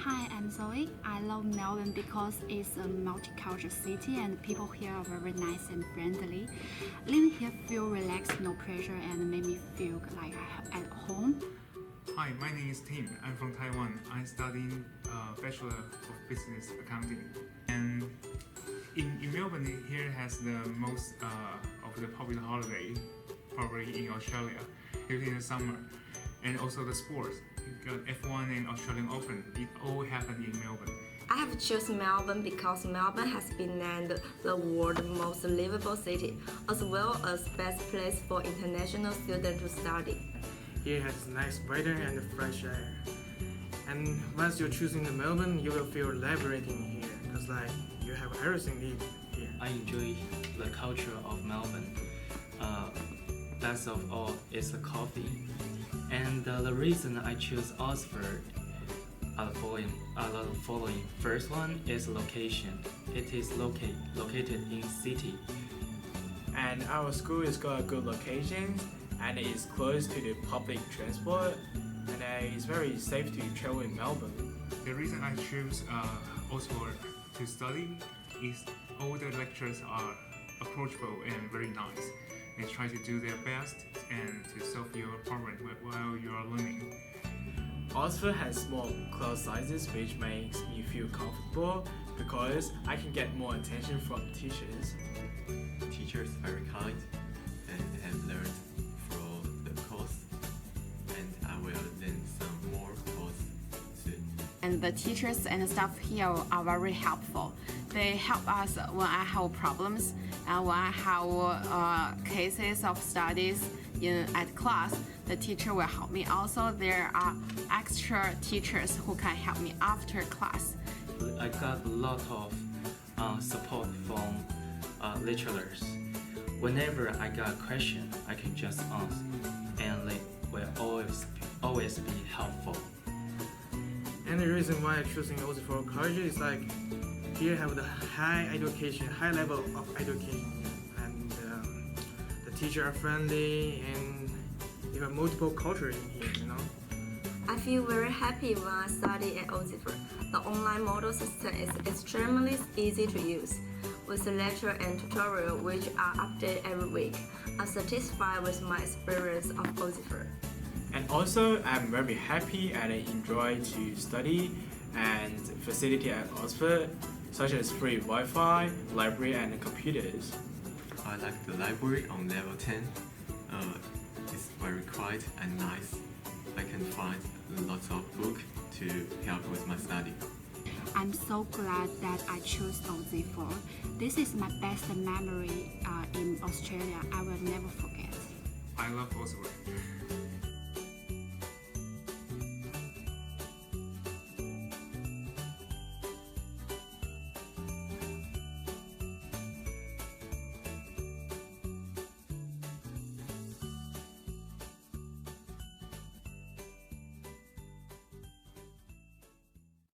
Hi, I'm Zoe. I love Melbourne because it's a multicultural city and people here are very nice and friendly. Living here feel relaxed, no pressure, and make me feel like I'm at home. Hi, my name is Tim. I'm from Taiwan. I'm studying Bachelor of Business Accounting. And in Melbourne, here has the most of the popular holiday, probably in Australia, during the summer. And also the sports. You got F1 and Australian Open. It all happened in Melbourne. I have chosen Melbourne because Melbourne has been named the world's most livable city, as well as best place for international students to study. Here has nice weather and fresh air. And once you're choosing the Melbourne, you will feel liberating here, because you have everything here. I enjoy the culture of Melbourne. Best of all is the coffee. And the reason I choose Ozford are the following. First one is location. It is located in city. And our school has got a good location and it is close to the public transport and it's very safe to travel in Melbourne. The reason I choose Ozford to study is all the lecturers are approachable and very nice. They try to do their best and to solve your problem while you are learning. Ozford has small class sizes which makes me feel comfortable because I can get more attention from teachers. Teachers are very kind and have learned from the course, and I will learn some more course soon. And the teachers and staff here are very helpful. They help us when I have problems and when I have cases of studies at class. The teacher will help me. Also, there are extra teachers who can help me after class. I got a lot of support from lecturers. Whenever I got a question, I can just ask, and they will always be helpful. And the reason why I'm choosing Ozford College is here have the high level of education, and the teachers are friendly, and you have multiple cultures in here, I feel very happy when I study at Ozford. The online model system is extremely easy to use. With the lecture and tutorial which are updated every week, I'm satisfied with my experience of Ozford. And also I'm very happy and I enjoy to study and facility at Ozford, such as free Wi-Fi, library and computers. I like the library on level 10. It's very quiet and nice. I can find lots of books to help with my study. I'm so glad that I chose Ozford. This is my best memory in Australia. I will never forget. I love Ozford.